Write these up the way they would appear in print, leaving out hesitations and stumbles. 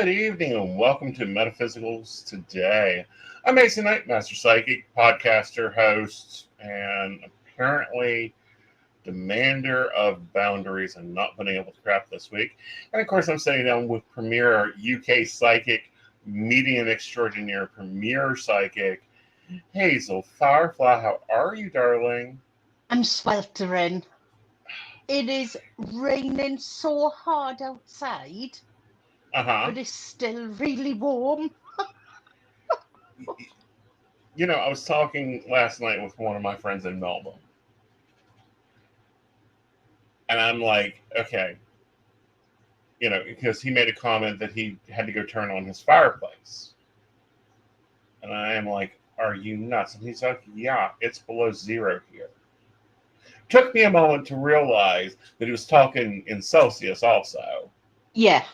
Good evening and welcome to Metaphysics Today. I'm Aeson Master Psychic, podcaster, host, and apparently demander of boundaries and not been able to crap this week. And of course, I'm sitting down with premier UK psychic, medium extraordinaire, premier psychic, Hazel Firefly. How are you, darling? I'm sweltering. It is raining so hard outside, but it's still really warm. You know, I was talking last night with one of my friends in Melbourne. And I'm like, okay, you know, because he made a comment that he had to go turn on his fireplace. And I am like, are you nuts? And he's like, yeah, it's below zero here. Took me a moment to realize that he was talking in Celsius also. Yeah.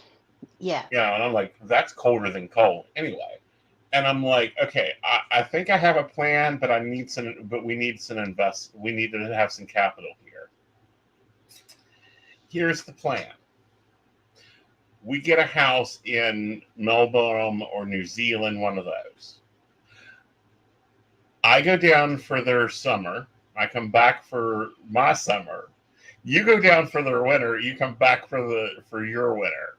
Yeah, and I'm like, that's colder than cold. Anyway. And I'm like, okay, I think I have a plan, but we need to have some capital here. Here's the plan. We get a house in Melbourne or New Zealand, one of those. I go down for their summer. I come back for my summer. You go down for their winter. You come back for your winter.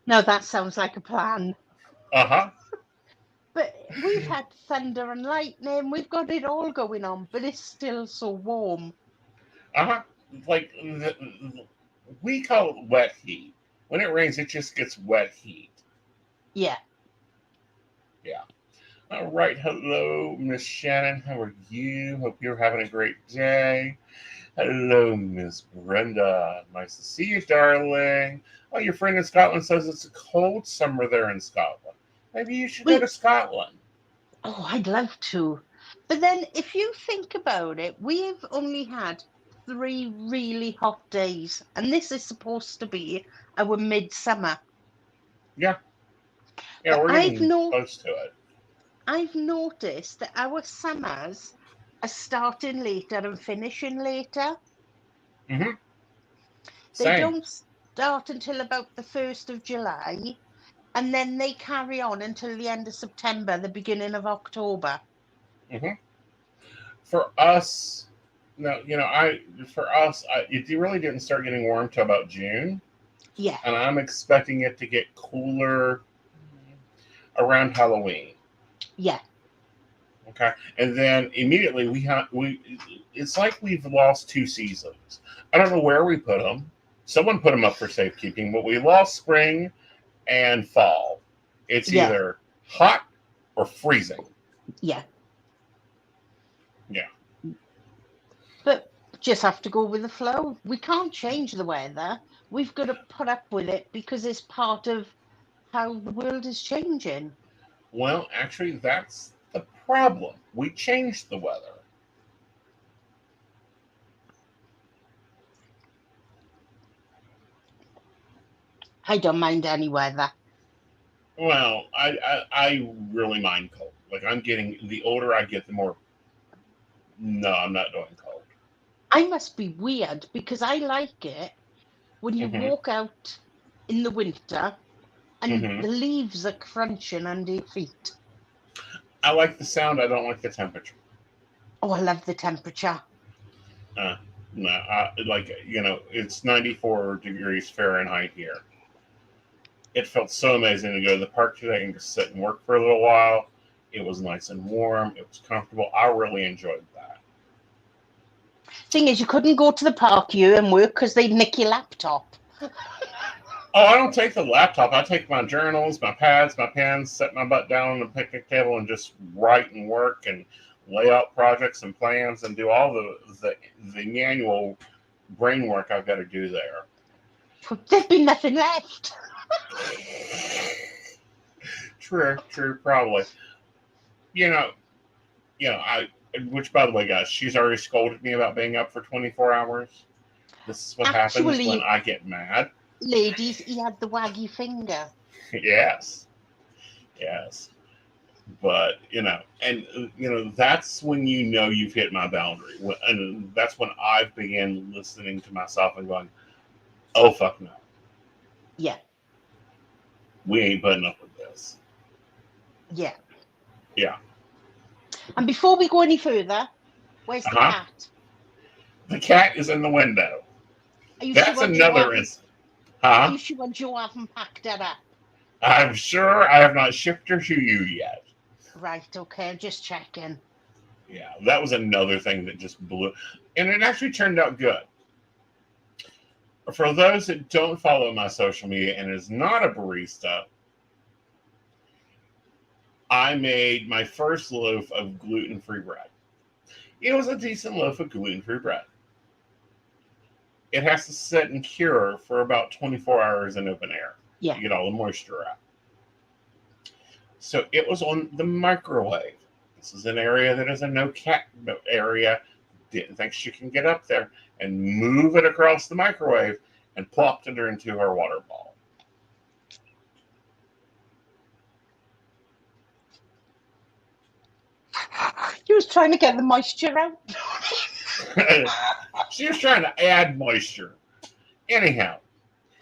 No, that sounds like a plan. Uh-huh. But we've had thunder and lightning. We've got it all going on, but it's still so warm. Uh-huh. Like, we call it wet heat. When it rains, it just gets wet heat. Yeah. Yeah. All right. Hello, Miss Shannon. How are you? Hope you're having a great day. Hello, Miss Brenda. Nice to see you, darling. Oh, your friend in Scotland says it's a cold summer there in Scotland. Maybe you should go to Scotland. Oh, I'd love to. But then if you think about it, we've only had 3 really hot days, and this is supposed to be our midsummer. Yeah. Yeah, But we're getting close to it. I've noticed that our summers are starting later and finishing later. Mm-hmm. They don't start until about the 1st of July, and then they carry on until the end of September, the beginning of October. Mm-hmm. For us, no, you know, it really didn't start getting warm till about June. Yeah. And I'm expecting it to get cooler around Halloween. Yeah. Okay. And then immediately it's like we've lost 2 seasons. I don't know where we put them. Someone put them up for safekeeping, but we lost spring and fall. It's either hot or freezing. Yeah. Yeah. But just have to go with the flow. We can't change the weather. We've got to put up with it because it's part of how the world is changing. Well, actually, that's the problem. We changed the weather. I don't mind any weather. Well, I really mind cold. Like, the older I get, the more, no, I'm not doing cold. I must be weird because I like it when you walk out in the winter and the leaves are crunching under your feet. I like the sound. I don't like the temperature. Oh, I love the temperature. No, it's 94 degrees Fahrenheit here. It felt so amazing to go to the park today and just sit and work for a little while. It was nice and warm. It was comfortable. I really enjoyed that. Thing is, you couldn't go to the park and work because they'd nick your laptop. Oh, I don't take the laptop. I take my journals, my pads, my pens, set my butt down on the picnic table and just write and work and lay out projects and plans and do all the manual brain work I've got to do there. There'd be nothing left. True, probably. Which, by the way, guys, she's already scolded me about being up for 24 hours. This is what happens when I get mad. Ladies, he had the waggy finger. Yes. But, that's when you've hit my boundary. And that's when I've began listening to myself and going, oh, fuck no. Yeah. we ain't putting up with this. Yeah. Yeah. And before we go any further, where's the cat? The cat is in the window. Are you That's sure another instance. Huh? Are you sure Joe haven't packed it up? I'm sure I have not shipped her to you yet. Right, okay, just checking. Yeah, that was another thing that just blew. And it actually turned out good. For those that don't follow my social media and is not a barista, I made my first loaf of gluten-free bread. It was a decent loaf of gluten-free bread. It has to sit and cure for about 24 hours in open air. Yeah. To get all the moisture out. So it was on the microwave. This is an area that is a no cat area. Didn't think she can get up there and move it across the microwave and plopped it into her water ball. She was trying to get the moisture out. She was trying to add moisture. Anyhow,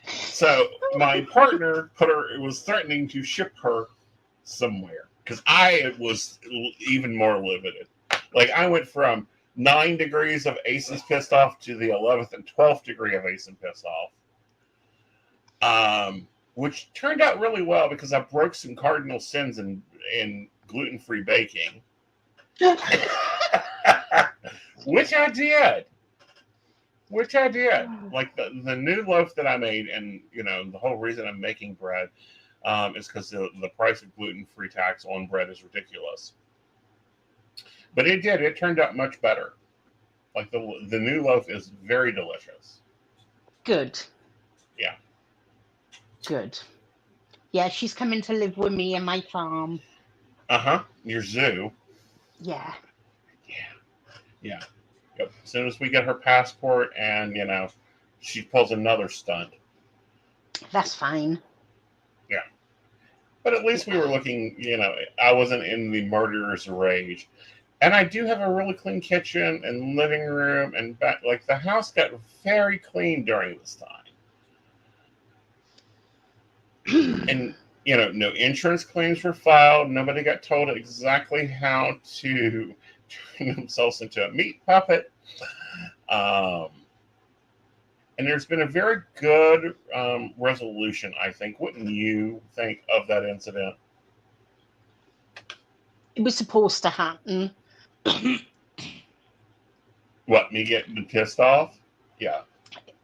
so my partner was threatening to ship her somewhere because I was even more livid. Like I went from 9 degrees of Aces pissed off to the 11th and 12th degree of Aces pissed off, which turned out really well because I broke some cardinal sins in gluten-free baking, which I did. Like the new loaf that I made, and the whole reason I'm making bread is because the price of gluten-free tax on bread is ridiculous. But it turned out much better. Like the new loaf is very delicious. Good. Yeah. Good. Yeah, she's coming to live with me in my farm. Your zoo. Yeah. Yep. As soon as we get her passport and, she pulls another stunt. That's fine. Yeah. But at least we were looking, I wasn't in the murderer's rage. And I do have a really clean kitchen and living room and back. Like the house got very clean during this time. And, no insurance claims were filed. Nobody got told exactly how to turn themselves into a meat puppet. And there's been a very good resolution, I think. Wouldn't you think of that incident? It was supposed to happen. What, me getting pissed off? Yeah.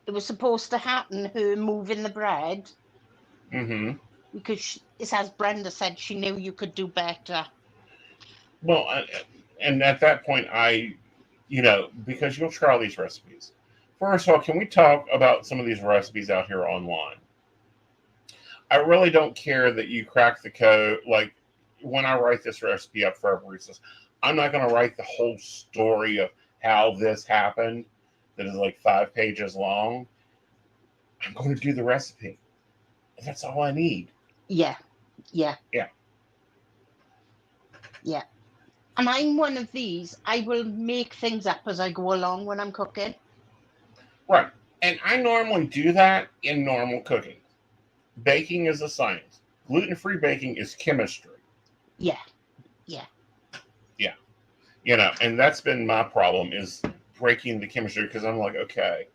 It was supposed to happen, her moving the bread. Mm-hmm. Because, as Brenda said, she knew you could do better. Well, and at that point, because you'll try all these recipes. First of all, can we talk about some of these recipes out here online? I really don't care that you crack the code. Like, when I write this recipe up for our baristas, I'm not going to write the whole story of how this happened that is like 5 pages long. I'm going to do the recipe. And that's all I need. Yeah. And I'm one of these. I will make things up as I go along when I'm cooking. Right. And I normally do that in normal cooking. Baking is a science. Gluten-free baking is chemistry. Yeah. And that's been my problem is breaking the chemistry because I'm like, okay,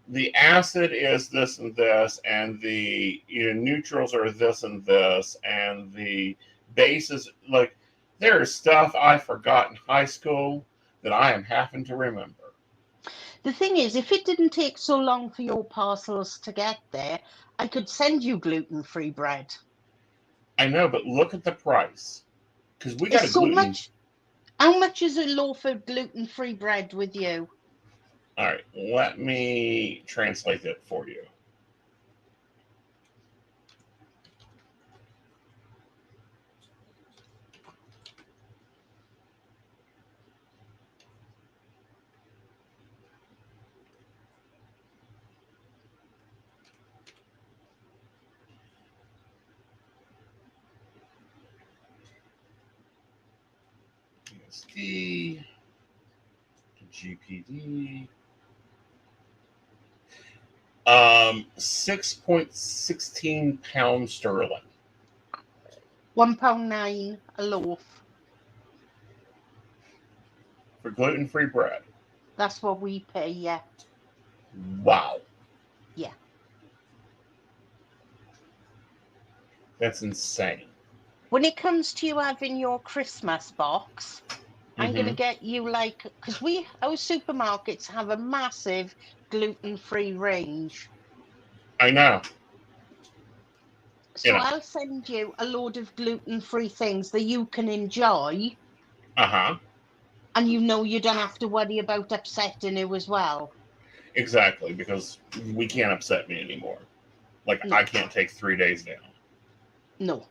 the acid is this and this, and the neutrals are this and this, and the base is like, there is stuff I forgot in high school that I am having to remember. The thing is, if it didn't take so long for your parcels to get there, I could send you gluten-free bread. I know, but look at the price. Because we got It's so much. How much is a loaf of gluten-free bread with you? All right, let me translate that for you. USD, GPD, 6.16 pounds sterling. £1.9 a loaf. For gluten-free bread. That's what we pay, yeah. Wow. Yeah. That's insane. When it comes to you having your Christmas box, I'm going to get you because our supermarkets have a massive gluten-free range. I know. So I'll send you a load of gluten-free things that you can enjoy. Uh-huh. And you don't have to worry about upsetting you as well. Exactly, because we can't upset me anymore. Like, No. I can't take 3 days down. No.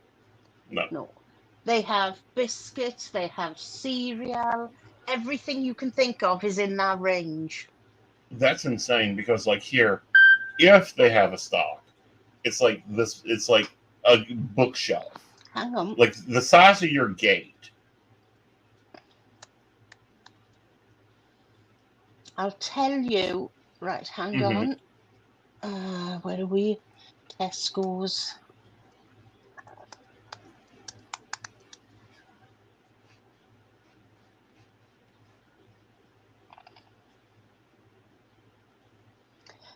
They have biscuits, they have cereal, everything you can think of is in that range. That's insane because, like, here, if they have a stock, it's like this, it's like a bookshelf. Hang on. Like the size of your gate. I'll tell you. Right, hang on. Where are we? Tesco's.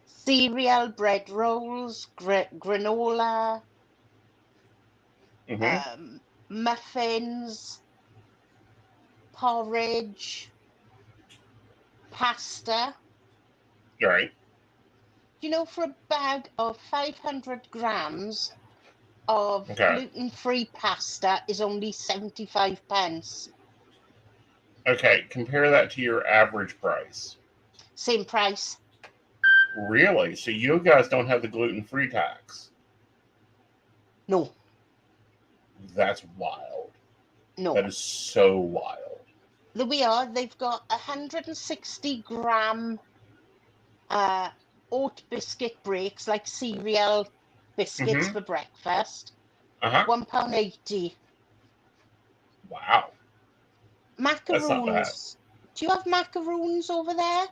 Cereal, bread rolls, granola, muffins, porridge, pasta. Right. For a bag of 500 grams of gluten-free pasta is only 75p. Okay, compare that to your average price. Same price. Really? So you guys don't have the gluten-free tax? No. That's wild. No. That is so wild. They've got 160-gram oat biscuit breaks, like cereal biscuits for breakfast. £1.80. Wow. Macaroons. That's not bad. Do you have macaroons over there?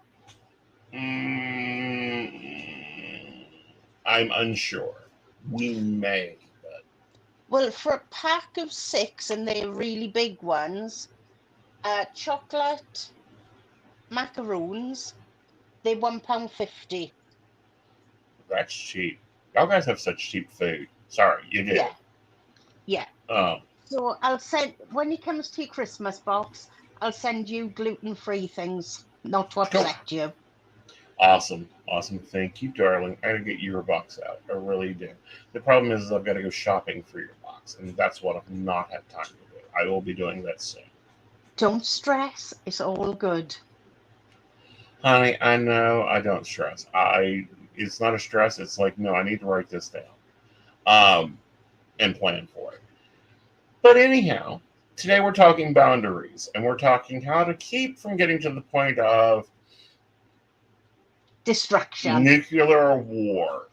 I'm unsure. We may. But... Well, for a pack of 6, and they're really big ones, chocolate macaroons, they're £1.50. That's cheap. Y'all guys have such cheap food. Sorry, you do. Yeah. So I'll send, when it comes to your Christmas box, I'll send you gluten-free things, not to upset you. Awesome. Thank you, darling. I gotta get your box out. I really do. The problem is I've got to go shopping for your box, and that's what I've not had time to do. I will be doing that soon. Don't stress. It's all good. Honey, I know I don't stress. It's not a stress. It's like, no, I need to write this down, and plan for it. But anyhow, today we're talking boundaries, and we're talking how to keep from getting to the point of destruction, nuclear war.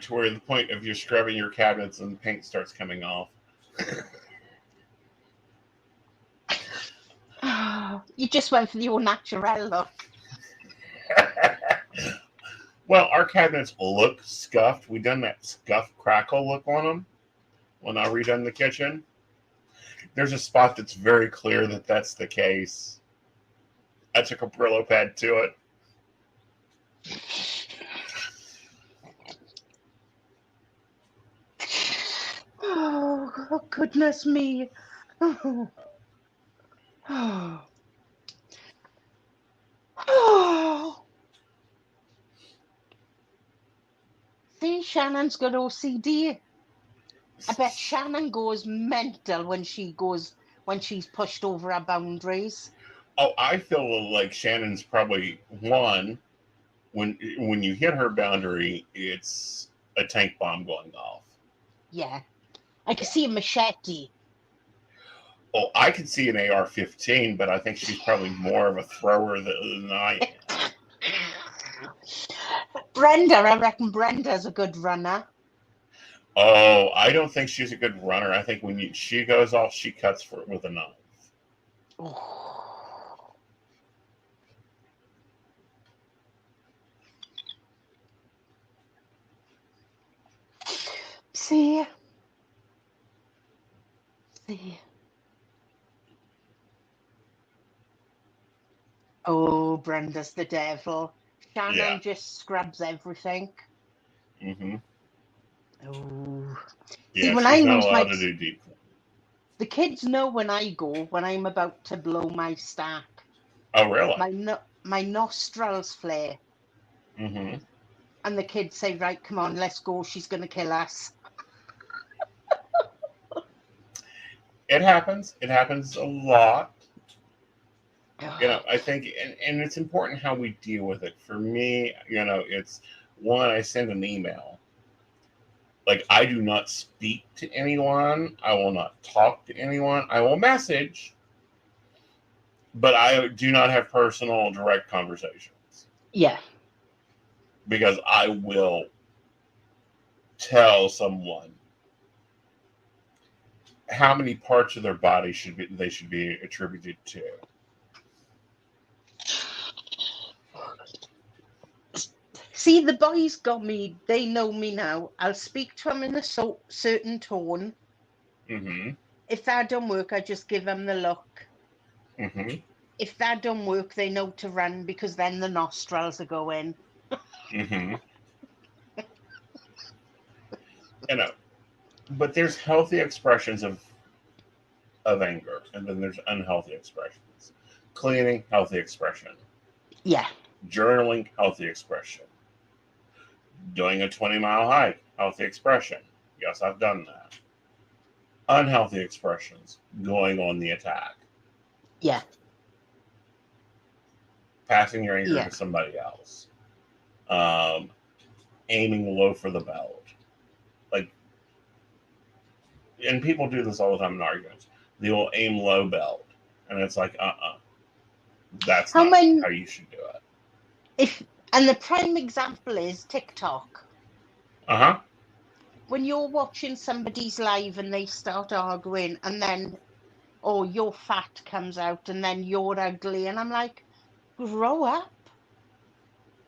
To where the point of you scrubbing your cabinets and the paint starts coming off. You just went for the all natural look. Well, our cabinets look scuffed. We done that scuff crackle look on them when I redone the kitchen. There's a spot that's very clear that that's the case. I took a Brillo pad to it. Oh, goodness me. See, Shannon's got OCD. I bet Shannon goes mental when she's pushed over her boundaries. Oh, I feel like Shannon's probably one. When you hit her boundary, it's a tank bomb going off. Yeah. I can see a machete. Oh, I can see an AR-15, but I think she's probably more of a thrower than I am. I reckon Brenda's a good runner. Oh, I don't think she's a good runner. I think when she goes off, she cuts for it with a knife. Oh. See. Oh, Brenda's the devil. Shannon just scrubs everything. Mm-hmm. Oh. See, Yeah, when I she's not lose allowed to do deep. the kids know when I'm about to blow my stack. Oh, really? My nostrils flare. Mm-hmm. And the kids say, right, come on, let's go. She's going to kill us. It happens. It happens a lot. Oh, I think, and it's important how we deal with it. For me, it's one, I send an email. Like, I do not speak to anyone. I will not talk to anyone. I will message, but I do not have personal, direct conversations yeah. because I will tell someone how many parts of their body they should be attributed to. See, the boys got me. They know me now. I'll speak to them in a certain tone. Mm-hmm. If that don't work, I just give them the look. Mm-hmm. If that don't work, they know to run because then the nostrils are going. Mm-hmm. But there's healthy expressions of anger, and then there's unhealthy expressions. Cleaning, healthy expression. Yeah. Journaling, healthy expression. Doing a 20-mile hike, healthy expression. Yes, I've done that. Unhealthy expressions, going on the attack. Yeah. Passing your anger Yeah. to somebody else. Aiming low for the belt. Like, and people do this all the time in arguments. They will aim low belt. And it's like, that's How not many? how you should do it. And the prime example is TikTok. Uh-huh. When you're watching somebody's live and they start arguing, and then, oh, your fat comes out, and then you're ugly, and I'm like, grow up.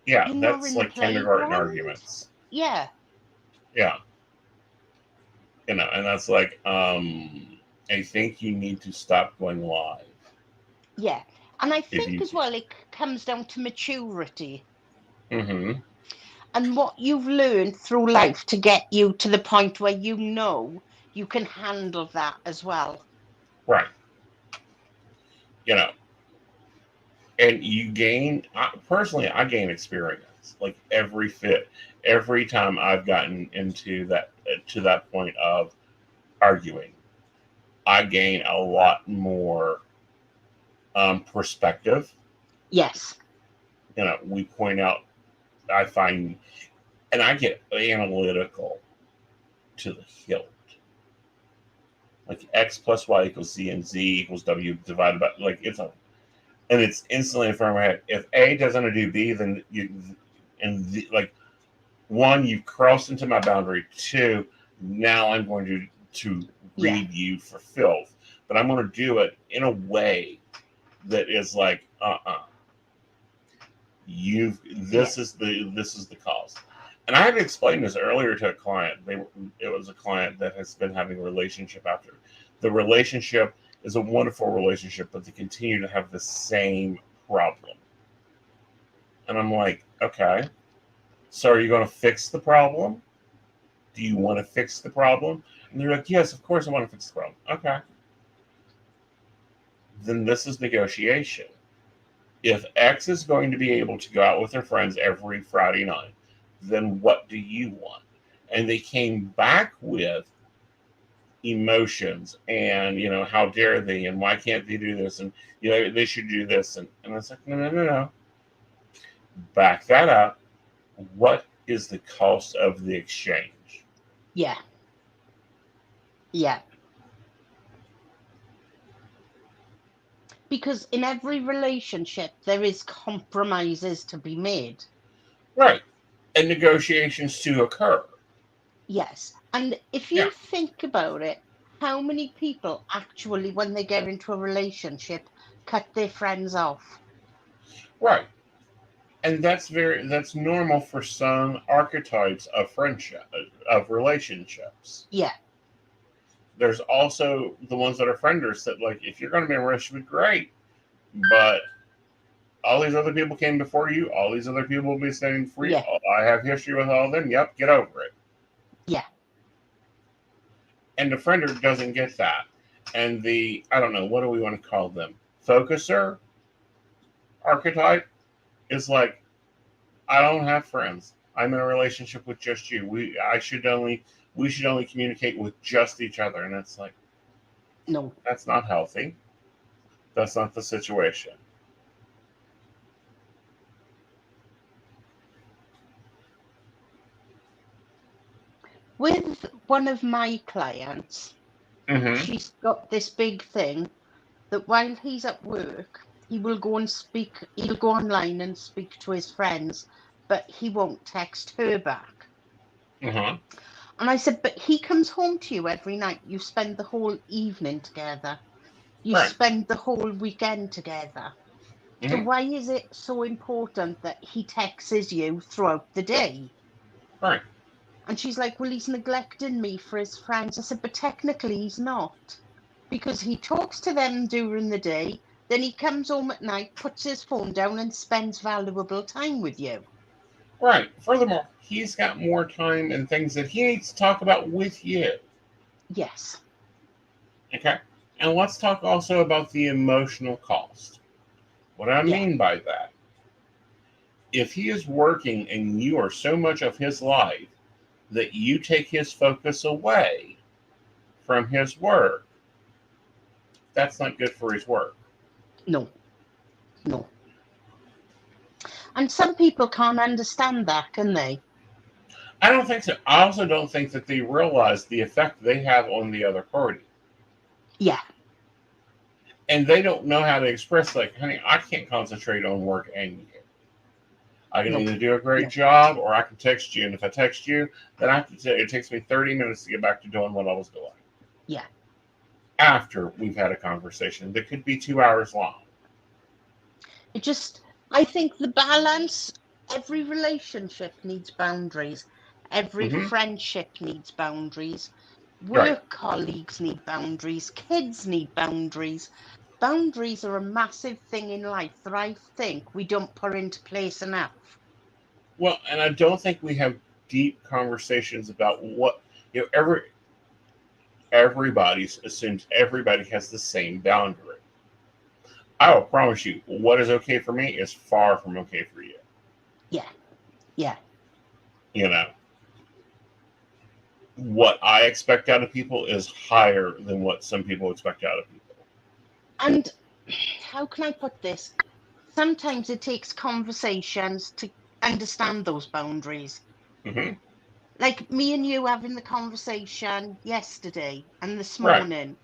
Yeah, You're not that's in the like kindergarten playground. arguments. Yeah. Yeah. And that's like, I think you need to stop going live. Yeah. And I If think you, as well, it comes down to maturity mm-hmm. and what you've learned through life to get you to the point where you can handle that as well. Right. You know, and you gain, personally, I gain experience. Like every time I've gotten into that, to that point of arguing, I gain a lot more perspective. Yes. We point out, I find, and I get analytical to the hilt. Like x plus y equals z and z equals w divided by, like, and it's instantly in front of my head. If A doesn't do B, then like, one, you've crossed into my boundary. Two, now I'm going to read you for filth, but I'm going to do it in a way that is like, this is the cause. And I had to explain this earlier to a client. It was a client that has been having a relationship after. The relationship is a wonderful relationship, but they continue to have the same problem. And I'm like, okay, so are you going to fix the problem? Do you want to fix the problem? And they're like, yes, of course I want to fix the problem. Okay. Then this is negotiation. If X is going to be able to go out with their friends every Friday night, then what do you want? And they came back with emotions and, how dare they, and why can't they do this, and, they should do this. And it's like, no. Back that up. What is the cost of the exchange? Yeah. Yeah. Because in every relationship, there is compromises to be made. Right. And negotiations to occur. Yes. And if Yeah. you think about it, how many people actually, when they get into a relationship, cut their friends off? Right. And that's normal for some archetypes of friendship, of relationships. Yeah. There's also the ones that are frienders that, like, if you're going to be in a relationship, great, but all these other people came before you. All these other people will be standing for you. Yeah. I have history with all of them. Yep, get over it. Yeah. And the friender doesn't get that. And the, I don't know, what do we want to call them? Focuser archetype is like, I don't have friends. I'm in a relationship with just you. We should only communicate with just each other. And it's like, No. that's not healthy. That's not the situation. With one of my clients, she's got this big thing that while he's at work, he will go and speak, he'll go online and speak to his friends, but he won't text her back. Uh-huh. And I said, but he comes home to you every night. You spend the whole evening together. You Right. spend the whole weekend together. So why is it so important that he texts you throughout the day? Right. And she's like, well, he's neglecting me for his friends. I said, but technically he's not, because he talks to them during the day, then he comes home at night, puts his phone down and spends valuable time with you. Right. Furthermore, he's got more time and things that he needs to talk about with you. Yes. Okay. And let's talk also about the emotional cost. What I mean by that, if he is working and you are so much of his life that you take his focus away from his work, that's not good for his work. No. No. And some people can't understand that, can they? I don't think so. I also don't think that they realize the effect they have on the other party. Yeah. And they don't know how to express, like, honey, I can't concentrate on work and you. I can either do a great job or I can text you. And if I text you, then I have to say it takes me 30 minutes to get back to doing what I was doing. Yeah. After we've had a conversation that could be 2 hours long. I think the balance, every relationship needs boundaries. Every friendship needs boundaries. Work colleagues need boundaries. Kids need boundaries. Boundaries are a massive thing in life that I think we don't put into place enough. Well, and I don't think we have deep conversations about what, everybody assumes everybody has the same boundary. I will promise you, what is okay for me is far from okay for you. Yeah. Yeah. What I expect out of people is higher than what some people expect out of people. And how can I put this? Sometimes it takes conversations to understand those boundaries. Like me and you having the conversation yesterday and this morning.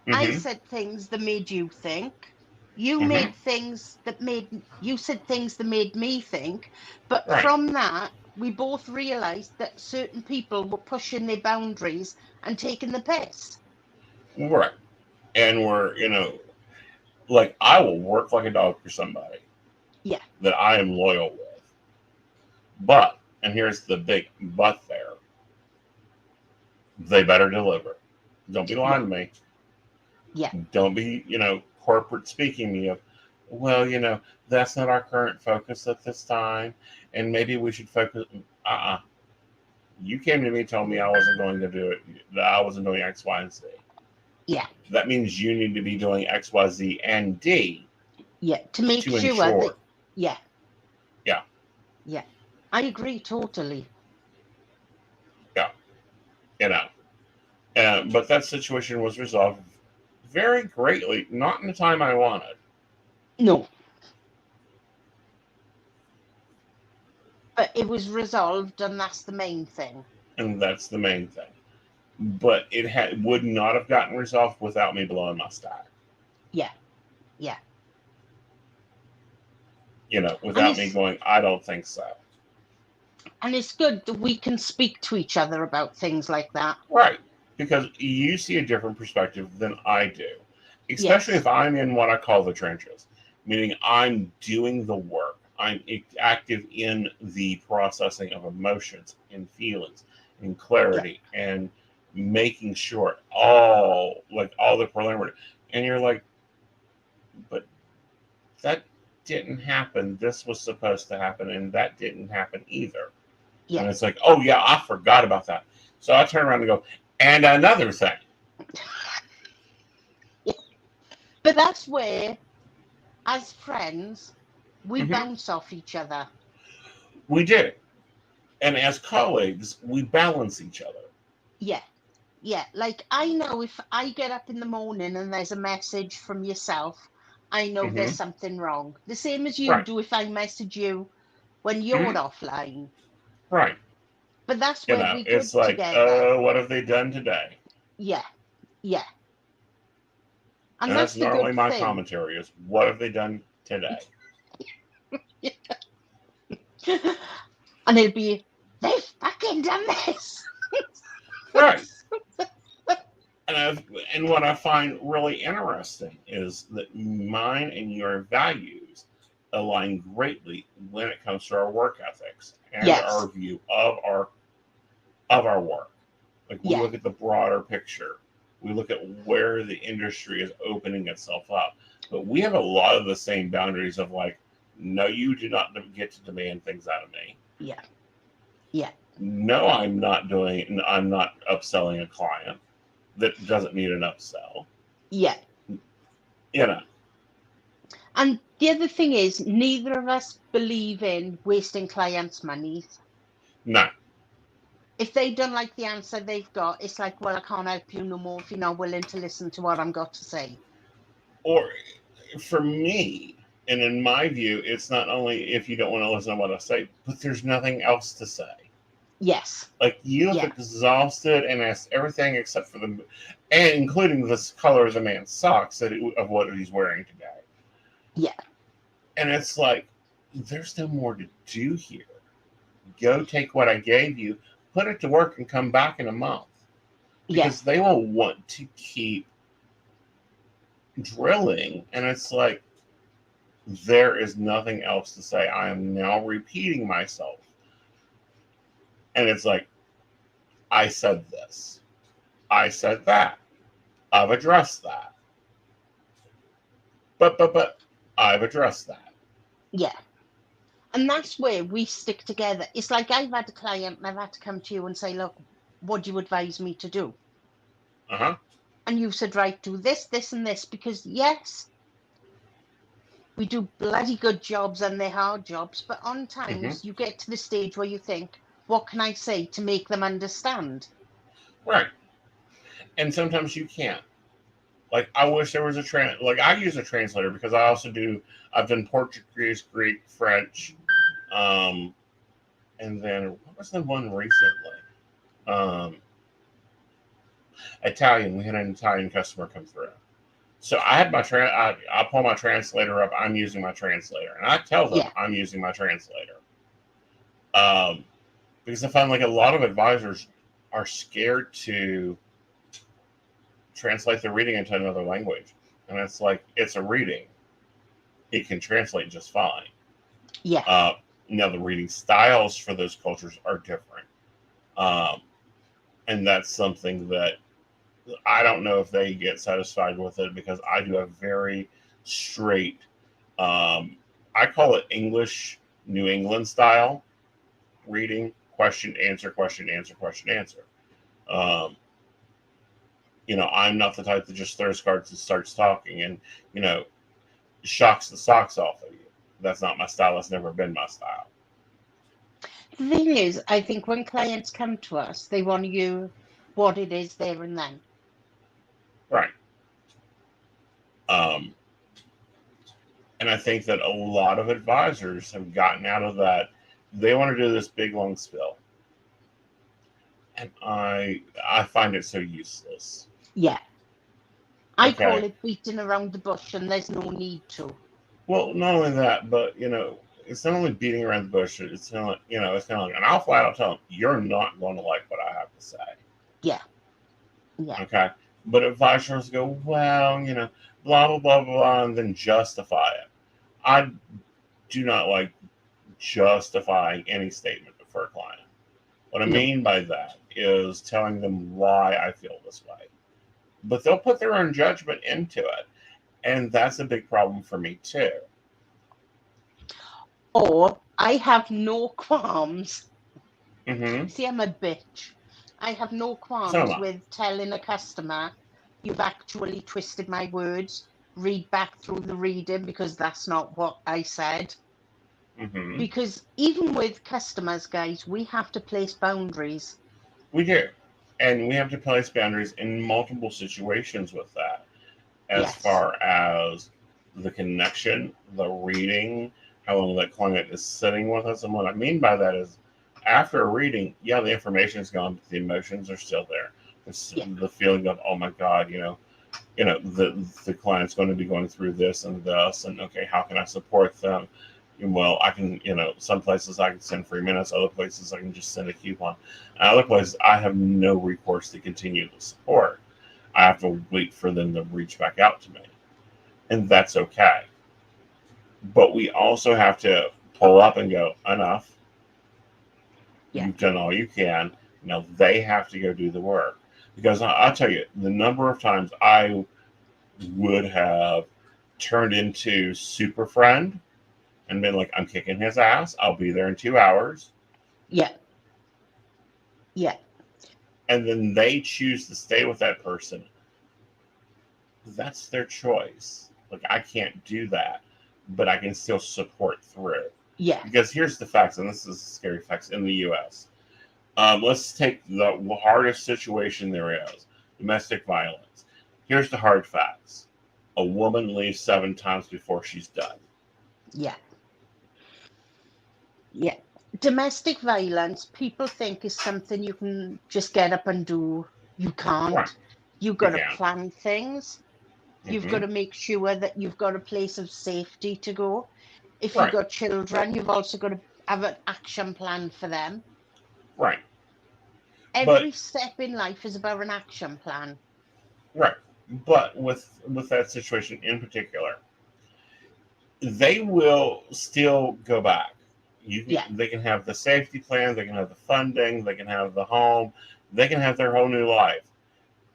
I said things that made you think. You made things that you said things that made me think. But from that, we both realized that certain people were pushing their boundaries and taking the piss. Right. And like, I will work like a dog for somebody. Yeah. That I am loyal with. But, and here's the big but there, they better deliver. Don't be lying to me. Yeah. Don't be, corporate speaking me of, well, that's not our current focus at this time. And maybe we should focus. You came to me and told me I wasn't going to do it, that I wasn't doing X, Y, and Z. Yeah. That means you need to be doing X, Y, Z, and D. Yeah. To make sure that. Yeah. Yeah. Yeah. I agree totally. Yeah. But that situation was resolved very greatly, not in the time I wanted. No. But it was resolved, and that's the main thing. And that's the main thing. But it would not have gotten resolved without me blowing my stack. Yeah. Yeah. Without me going, I don't think so. And it's good that we can speak to each other about things like that. Right. Because you see a different perspective than I do. Especially if I'm in what I call the trenches. Meaning I'm doing the work. I'm active in the processing of emotions and feelings and clarity and making sure all the preliminary. And you're like, but that didn't happen. This was supposed to happen, and that didn't happen either. Yeah. And it's like, oh yeah, I forgot about that. So I turn around and go, and another thing. Yeah. But that's where, as friends, we bounce off each other. We do. And as colleagues, we balance each other. Yeah. Yeah. Like, I know if I get up in the morning and there's a message from yourself, I know there's something wrong. The same as you do if I message you when you're offline. Right. But that's where we it's good like, together. what have they done today? Yeah. Yeah. And that's that's the normally good my thing. commentary is, what have they done today? And it'll be, they fucking done this. Right. And what I find really interesting is that mine and your values align greatly when it comes to our work ethics and our view of our work. Like, we look at the broader picture. We look at where the industry is opening itself up. But we have a lot of the same boundaries of like, no, you do not get to demand things out of me. Yeah. Yeah. No, I'm not upselling a client that doesn't need an upsell. Yeah. You know. And the other thing is, neither of us believe in wasting clients' money. No. If they don't like the answer they've got, it's like, well, I can't help you no more if you're not willing to listen to what I've got to say. Or for me, and in my view, it's not only if you don't want to listen to what I say, but there's nothing else to say. Yes. Like, you have exhausted and asked everything except for and including the color of the man's socks of what he's wearing today. Yeah. And it's like, there's no more to do here. Go take what I gave you, put it to work, and come back in a month. Because they will want to keep drilling. And it's like, there is nothing else to say. I am now repeating myself. And it's like, I said this. I said that. I've addressed that. But I've addressed that. Yeah. And that's where we stick together. It's like, I've had a client and I've had to come to you and say, look, what do you advise me to do? And you said, right, do this, this, and this. Because yes, we do bloody good jobs and they're hard jobs. But on times you get to the stage where you think, what can I say to make them understand? Right. And sometimes you can't. Like, I wish there was I use a translator because I've done Portuguese, Greek, French, and then what was the one recently? Italian. We had an Italian customer come through. So I had I pull my translator up. I'm using my translator, and I tell them I'm using my translator. Because I find like a lot of advisors are scared to translate the reading into another language. And it's like, it's a reading. It can translate just fine. Yeah. Now the reading styles for those cultures are different. And that's something that I don't know if they get satisfied with it, because I do a very straight, I call it English New England style reading: question, answer, question, answer, question, answer. I'm not the type that just throws cards and starts talking and, shocks the socks off of you. That's not my style. It's never been my style. The thing is, I think when clients come to us, they want to hear what it is there and then. Right. And I think that a lot of advisors have gotten out of that. They want to do this big, long spill. And I find it so useless. Yeah. I call it beating around the bush, and there's no need to. Well, not only that, but, it's not only beating around the bush. It's kind of like, it's kind of like, and I'll flat out tell them, you're not going to like what I have to say. Yeah. Yeah. Okay. But advisors go, well, blah, blah, blah, blah, and then justify it. I do not like justifying any statement for a client. What I mean by that is telling them why I feel this way. But they'll put their own judgment into it. And that's a big problem for me too. Or I have no qualms. Mm-hmm. See, I'm a bitch. I have no So qualms am I. with telling a customer, you've actually twisted my words, read back through the reading because that's not what I said. Mm-hmm. Because even with customers, guys, we have to place boundaries. We do. And we have to place boundaries in multiple situations with that, as Yes. far as the connection, the reading, how long that client is sitting with us. And what I mean by that is, after a reading, yeah, the information is gone, but the emotions are still there. Yeah. The feeling of, oh my God, the client's going to be going through this, and okay, how can I support them? Well, I can, some places I can send free minutes, other places I can just send a coupon. And other places I have no recourse to continue the support. I have to wait for them to reach back out to me. And that's okay. But we also have to pull up and go, enough. Yeah. You've done all you can. Now they have to go do the work. Because I'll tell you, the number of times I would have turned into super friend and been like, I'm kicking his ass. I'll be there in 2 hours. Yeah. Yeah. And then they choose to stay with that person. That's their choice. Like, I can't do that, but I can still support through. Yeah. Because here's the facts, and this is scary facts in the U.S. Let's take the hardest situation there is, domestic violence. Here's the hard facts. A woman leaves 7 times before she's done. Yeah. Yeah. Domestic violence, people think is something you can just get up and do. You can't. Right. You've got to can. plan things. You've got to make sure that you've got a place of safety to go. If you've Right. got children, you've also got to have an action plan for them. Right. Every step in life is about an action plan. Right. But with that situation in particular, they will still go back. They can have the safety plan, they can have the funding, they can have the home, they can have their whole new life.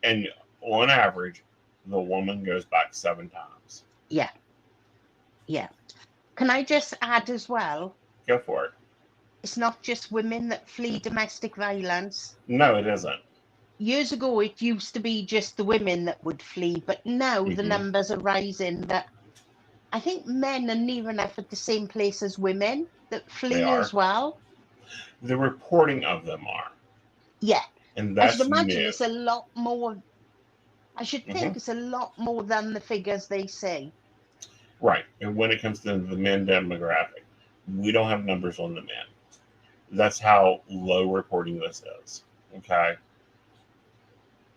And on average, the woman goes back 7 times. Yeah. Yeah. Can I just add as well? Go for it. It's not just women that flee domestic violence. No, it isn't. Years ago, it used to be just the women that would flee, but now the numbers are rising that I think men are near enough at the same place as women that flee as well. The reporting of them are. Yeah. And I that's should imagine new. it's a lot more. I should think it's a lot more than the figures they say. Right. And when it comes to the men demographic, we don't have numbers on the men. That's how low reporting this is. Okay.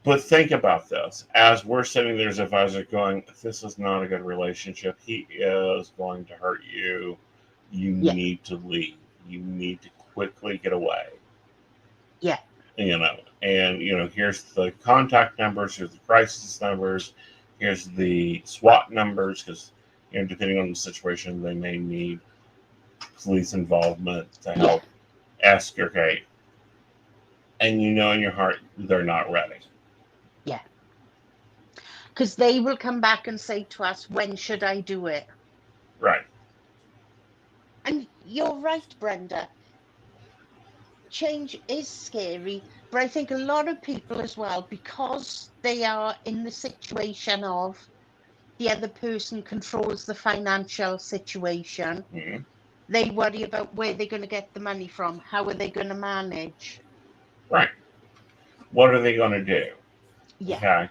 But think about this. As we're sitting there as advisors going, this is not a good relationship. He is going to hurt you. You need to leave. You need to quickly get away. Yeah. And here's the contact numbers, here's the crisis numbers, here's the SWAT numbers, because depending on the situation, they may need police involvement to help extricate. And in your heart, they're not ready. Yeah. Because they will come back and say to us, when should I do it? Right. And you're right, Brenda. Change is scary, but I think a lot of people as well, because they are in the situation of the other person controls the financial situation, they worry about where they're going to get the money from. How are they going to manage? Right. What are they going to do? Yeah. Okay.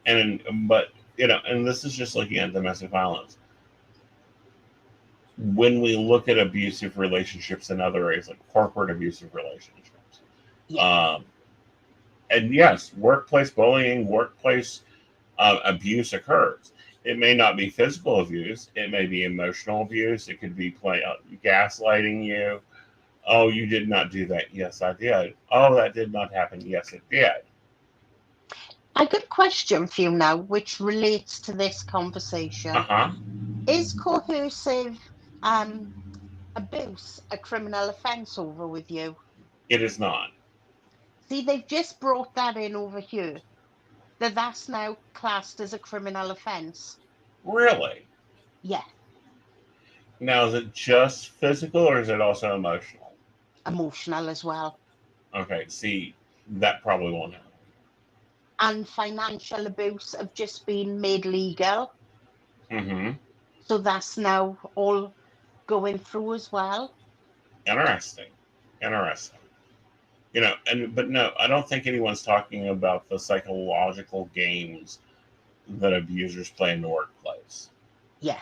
And this is just looking at domestic violence. When we look at abusive relationships in other areas, like corporate abusive relationships, and yes, workplace bullying, workplace abuse occurs. It may not be physical abuse. It may be emotional abuse. It could be gaslighting you. Oh, you did not do that. Yes, I did. Oh, that did not happen. Yes, it did. I got a question for you now, which relates to this conversation. Is coercive abuse a criminal offence over with you? It is not. See, they've just brought that in over here, that's now classed as a criminal offence. Really? Yeah. Now, is it just physical or is it also emotional? Emotional as well. Okay, see, that probably won't happen. And financial abuse have just been made legal. Mm-hmm. So that's now all going through as well. Interesting. Interesting. But no, I don't think anyone's talking about the psychological games that abusers play in the workplace. Yeah.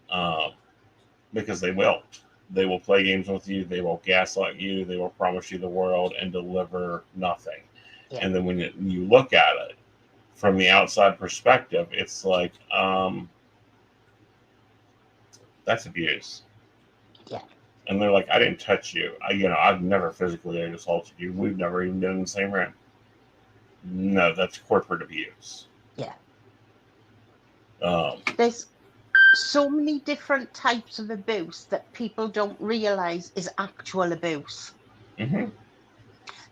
Um, because they will. They will play games with you. They will gaslight you. They will promise you the world and deliver nothing. Yeah. And then when you look at it from the outside perspective, it's like, that's abuse. Yeah. And they're like, I didn't touch you. I've never physically assaulted you. We've never even been in the same room. No, that's corporate abuse. Yeah. Um, There's so many different types of abuse that people don't realize is actual abuse. mm-hmm.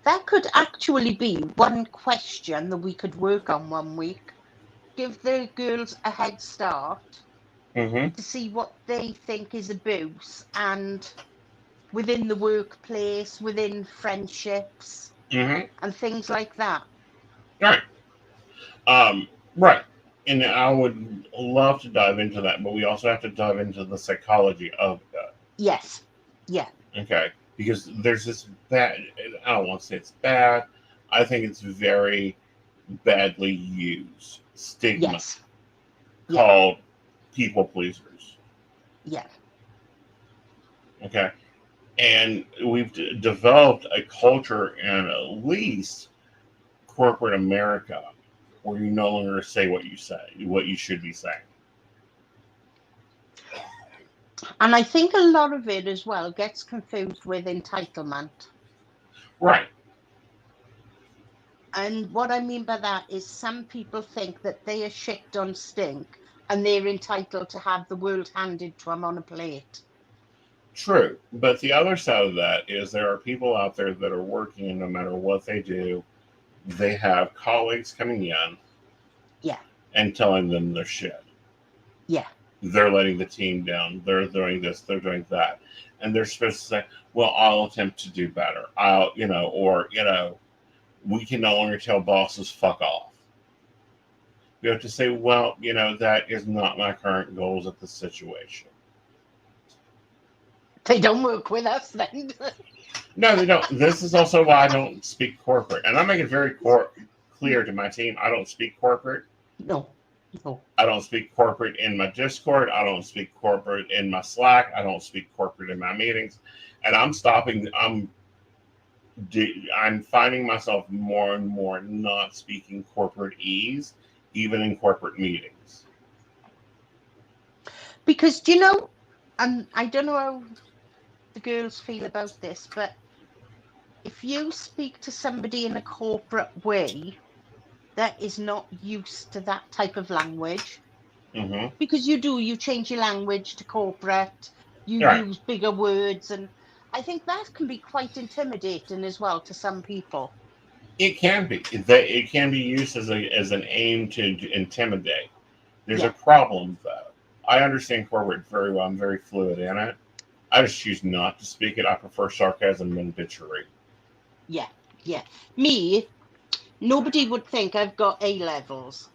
That could actually be one question that we could work on one week. Give the girls a head start Mm-hmm. to see what they think is abuse, and within the workplace, within friendships, Mm-hmm. and things like that. Right. Right. And I would love to dive into that, but we also have to dive into the psychology of that. Yes. Yeah. Okay. Because there's this bad, I don't want to say it's bad. I think it's very badly used stigma Yes. Yeah. called people pleasers. Yeah. Okay. And we've developed a culture in at least corporate America where you no longer say what you should be saying. And I think a lot of it as well gets confused with entitlement. Right. And what I mean by that is some people think that they are shit on stink and they're entitled to have the world handed to them on a plate. True. But the other side of that is there are people out there that are working, and no matter what they do, they have colleagues coming in Yeah. and telling them their shit. Yeah. They're letting the team down. They're doing this, they're doing that. And they're supposed to say, well, I'll attempt to do better. We can no longer tell bosses fuck off. We have to say, well, that is not my current goals at the situation. They don't work with us then. No, they don't. This is also why I don't speak corporate. And I make it very clear to my team, I don't speak corporate. No. I don't speak corporate in my Discord. I don't speak corporate in my Slack. I don't speak corporate in my meetings. And I'm finding myself more and more not speaking corporate ease, even in corporate meetings. Because, and I don't know how the girls feel about this, but if you speak to somebody in a corporate way that is not used to that type of language, Mm-hmm. because you change your language to corporate, you Right. use bigger words, and I think that can be quite intimidating as well to some people. It can be. It can be used as an aim to intimidate. There's a problem, though. I understand corporate very well. I'm very fluid in it. I just choose not to speak it. I prefer sarcasm and bitchery. Yeah. Me, nobody would think I've got A levels.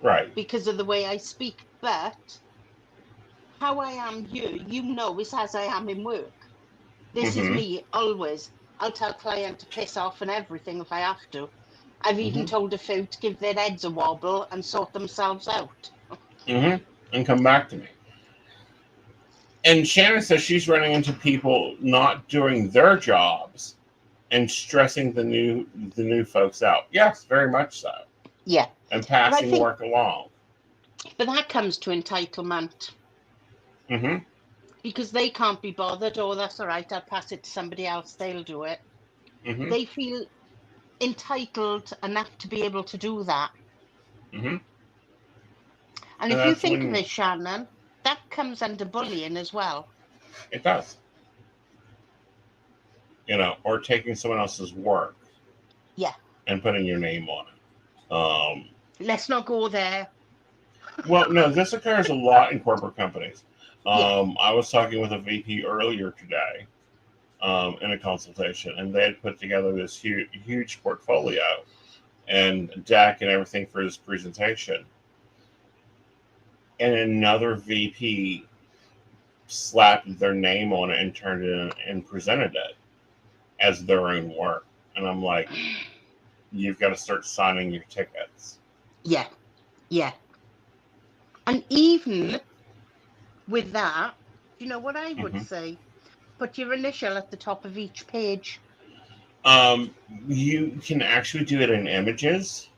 Right. Because of the way I speak, but how I am here, is as I am in work. This is Mm-hmm. me always. I'll tell client to piss off and everything if I have to. I've even told a few to give their heads a wobble and sort themselves out. Mm-hmm. And come back to me. And Shannon says she's running into people not doing their jobs and stressing the new folks out. Yes, very much so. Yeah. And passing work along. But that comes to entitlement. Mm-hmm. Because they can't be bothered. Oh, that's all right. I'll pass it to somebody else. They'll do it. Mm-hmm. They feel entitled enough to be able to do that. Mm-hmm. And if you think of it, Shannon, that comes under bullying as well. It does. Or taking someone else's work. and putting your name on it. Let's not go there. Well, no, this occurs a lot in corporate companies. Yeah. I was talking with a VP earlier today in a consultation, and they had put together this huge portfolio and deck and everything for this presentation. And another VP slapped their name on it and turned it in and presented it as their own work. And I'm like, you've got to start signing your tickets. Yeah. Yeah. And even with that, you know what I would say? Put your initial at the top of each page. You can actually do it in images.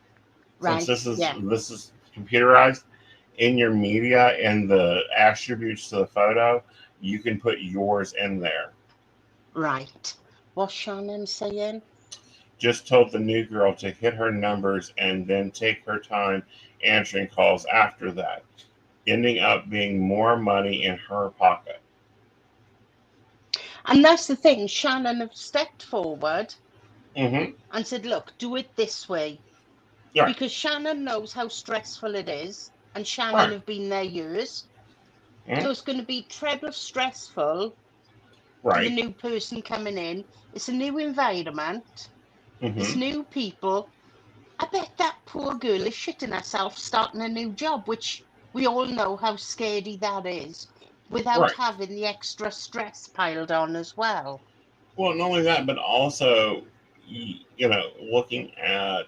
Right. Since this is computerized, in your media and the attributes to the photo, you can put yours in there. Right. What's Shannon saying? Just told the new girl to hit her numbers and then take her time answering calls after that, ending up being more money in her pocket. And that's the thing. Shannon have stepped forward and said, look, do it this way. Yeah. Because Shannon knows how stressful it is. And Shannon Right. have been there years. Mhm. So it's going to be treble stressful for the new person coming in. It's a new environment. It's new people. I bet that poor girl is shitting herself starting a new job, which we all know how scary that is, without having the extra stress piled on as well. Well, not only that, but also, looking at,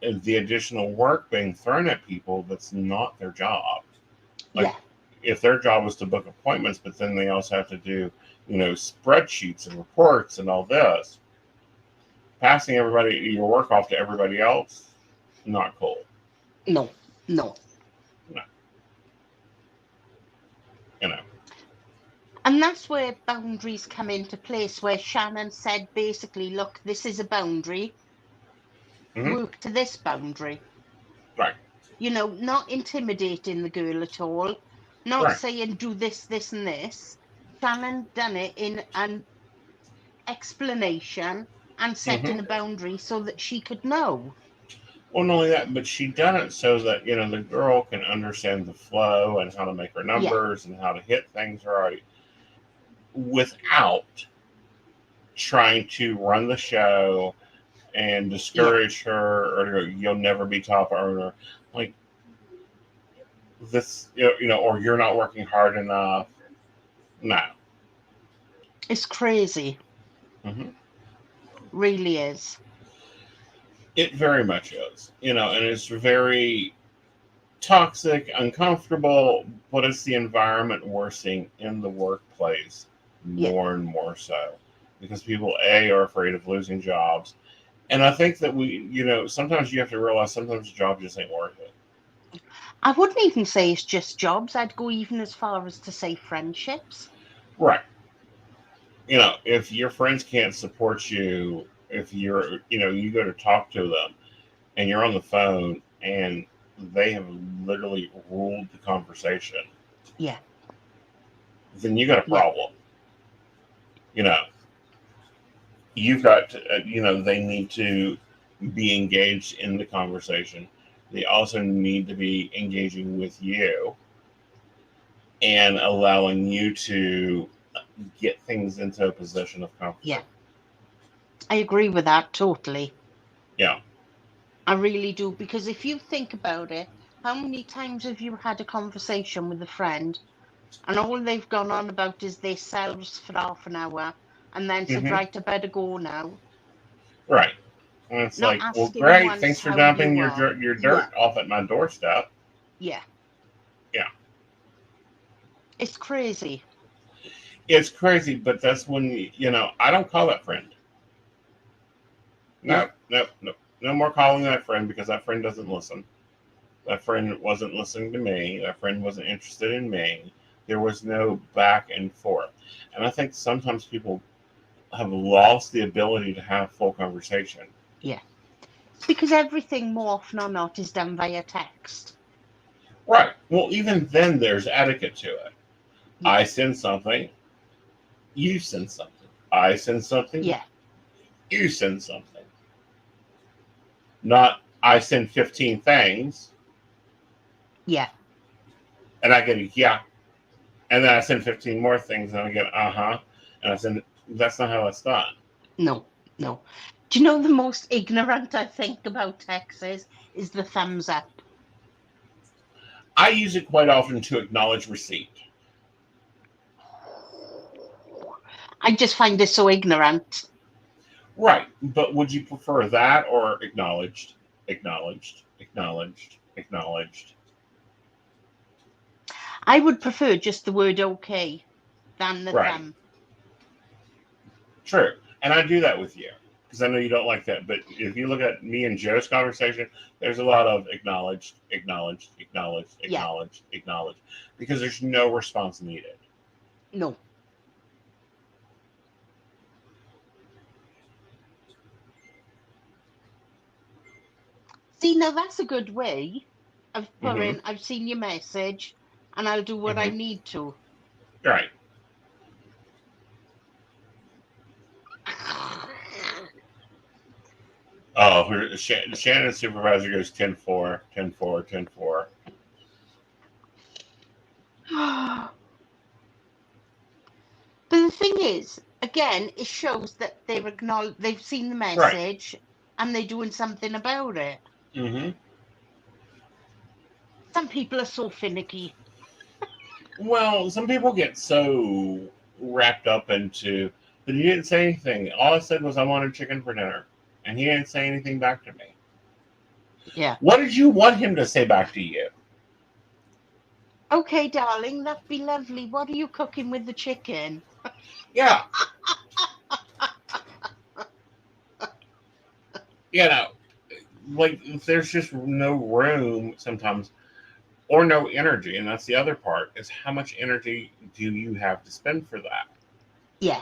the additional work being thrown at people that's not their job. Like, if their job was to book appointments, but then they also have to do, spreadsheets and reports and all this, passing your work off to everybody else, not cool. No. And that's where boundaries come into place, where Shannon said, basically, look, this is a boundary. Work to this boundary. Right. Not intimidating the girl at all. Not saying, do this, this, and this. Shannon done it in an explanation and setting a boundary so that she could know. Well, not only that, but she done it so that, the girl can understand the flow and how to make her numbers and how to hit things right without trying to run the show and discourage her or you'll never be top earner. Like this, or you're not working hard enough. No. It's crazy. Really is. It very much is, and it's very toxic, uncomfortable, but it's the environment we're seeing in the workplace more and more so because people are afraid of losing jobs. And I think that sometimes you have to realize sometimes a job just ain't worth it. I wouldn't even say it's just jobs. I'd go even as far as to say friendships. Right. If your friends can't support you, if you're, you go to talk to them and you're on the phone and they have literally ruled the conversation. Yeah. Then you got a problem. You've got to, they need to be engaged in the conversation. They also need to be engaging with you and allowing you to get things into a position of comfort. Yeah. I agree with that totally. Yeah. I really do, because if you think about it, how many times have you had a conversation with a friend and all they've gone on about is themselves for half an hour and then said, right, I better go now. Right. And it's Not like, well, great, thanks for dumping your dirt off at my doorstep. Yeah. Yeah. It's crazy. It's crazy, but that's when, I don't call that friend. No more calling that friend because that friend doesn't listen. That friend wasn't listening to me. That friend wasn't interested in me. There was no back and forth. And I think sometimes people have lost the ability to have full conversation. Yeah. It's because everything more often or not is done via text. Right. Well, even then there's etiquette to it. Yeah. I send something. You send something. I send something. Yeah. You send something. Not I send 15 things. Yeah. And I get a yeah. And then I send 15 more things and I get uh-huh. And I send, that's not how it's done. No. Do you know the most ignorant I think about texts is the thumbs up? I use it quite often to acknowledge receipt. I just find it so ignorant. Right. But would you prefer that or acknowledged, acknowledged, acknowledged, acknowledged? I would prefer just the word okay than the Right. thumb. True. And I do that with you because I know you don't like that. But if you look at me and Joe's conversation, there's a lot of acknowledged, acknowledged, acknowledged, Yeah. acknowledged, acknowledged, because there's no response needed. No. See, now that's a good way of putting, I've seen your message and I'll do what I need to. Right. Oh, Shannon's supervisor goes 10-4, 10-4, 10-4. But the thing is, again, it shows that they've seen the Right. message and they're doing something about it. Mm-hmm. Some people are so finicky. Well, some people get so wrapped up into, but he didn't say anything. All I said was I wanted chicken for dinner, and he didn't say anything back to me. Yeah. What did you want him to say back to you? Okay, darling, that'd be lovely. What are you cooking with the chicken? Yeah. You know, like there's just no room sometimes, or no energy, and that's the other part, is how much energy do you have to spend for that? Yeah.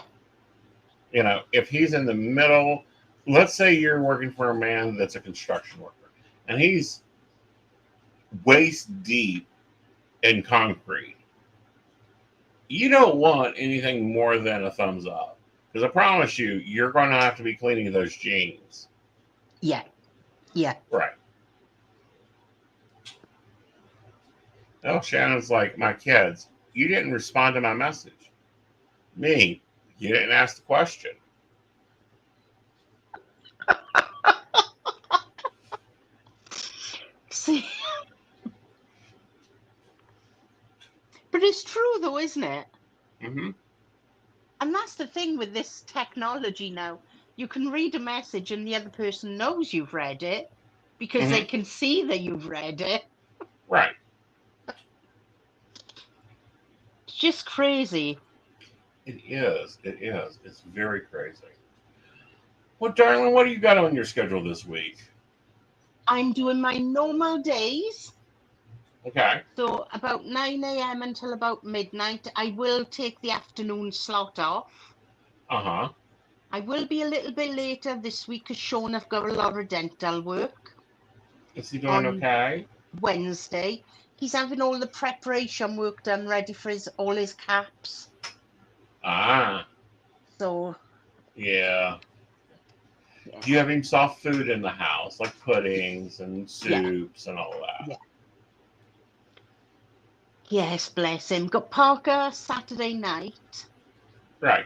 You know, if he's in the middle, let's say you're working for a man that's a construction worker, and he's waist deep in concrete. You don't want anything more than a thumbs up, because I promise you, you're going to have to be cleaning those jeans. Yeah. Yeah. Right. Oh, Shannon's like, my kids, you didn't respond to my message. Me, you didn't ask the question. See, but it's true though, isn't it? Mm-hmm. And that's the thing with this technology now. You can read a message and the other person knows you've read it because they can see that you've read it. Right. It's just crazy. It is. It is. It's very crazy. Well, darling, what do you got on your schedule this week? I'm doing my normal days. Okay. So about 9 a.m. until about midnight. I will take the afternoon slot off. Uh-huh. I will be a little bit later this week because Sean have got a lot of dental work. Is he doing on okay? Wednesday. He's having all the preparation work done ready for all his caps. Ah. So Yeah. Do you have any soft food in the house, like puddings and soups and all that? Yeah. Yes, bless him. Got Parker Saturday night. Right.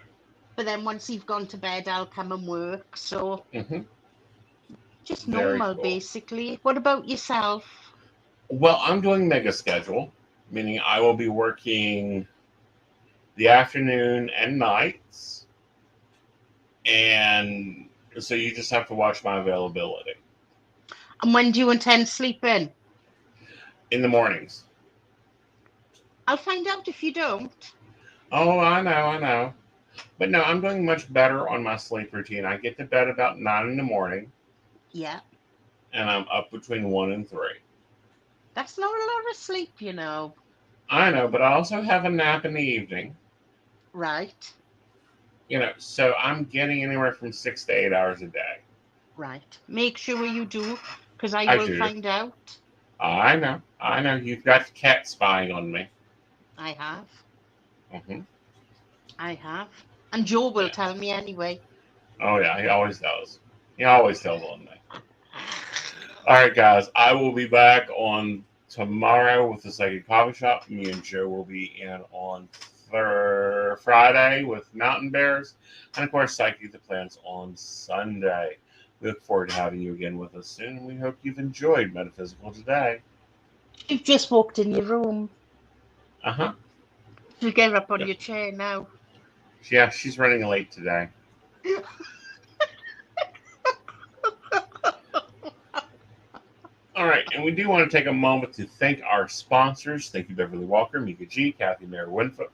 But then once he's gone to bed, I'll come and work. So just Very normal, cool. basically. What about yourself? Well, I'm doing mega schedule, meaning I will be working the afternoon and nights. And so you just have to watch my availability. And when do you intend sleeping? In the mornings. I'll find out if you don't. Oh, I know. But no, I'm doing much better on my sleep routine. I get to bed about 9 in the morning. Yeah. And I'm up between 1 and 3. That's not a lot of sleep, you know. I know, but I also have a nap in the evening. Right. You know, so I'm getting anywhere from 6 to 8 hours a day. Right. Make sure you do, because I will do. find out. I know. You've got the cat spying on me. I have. Mm-hmm. I have. And Joe will tell me anyway. Oh, yeah, he always does. He always tells on me. All right, guys. I will be back on tomorrow with the Psychic Coffee Shop. Me and Joe will be in on Friday with Mountain Bears. And of course, Psychic the Plans on Sunday. We look forward to having you again with us soon. And we hope you've enjoyed Metaphysical Today. You've just walked in your room. Uh-huh. You get up on your chair now. Yeah, she's running late today. All right, and we do want to take a moment to thank our sponsors. Thank you, Beverly Walker, Mika G, Kathy Mary Winfrey,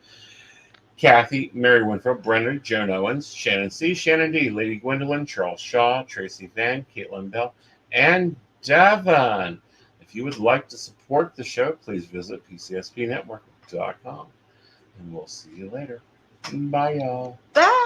Brenda, Joan Owens, Shannon C, Shannon D, Lady Gwendolyn, Charles Shaw, Tracy Van, Caitlin Bell, and Devon. If you would like to support the show, please visit PCSPnetwork.com. And we'll see you later. Bye, y'all. Bye.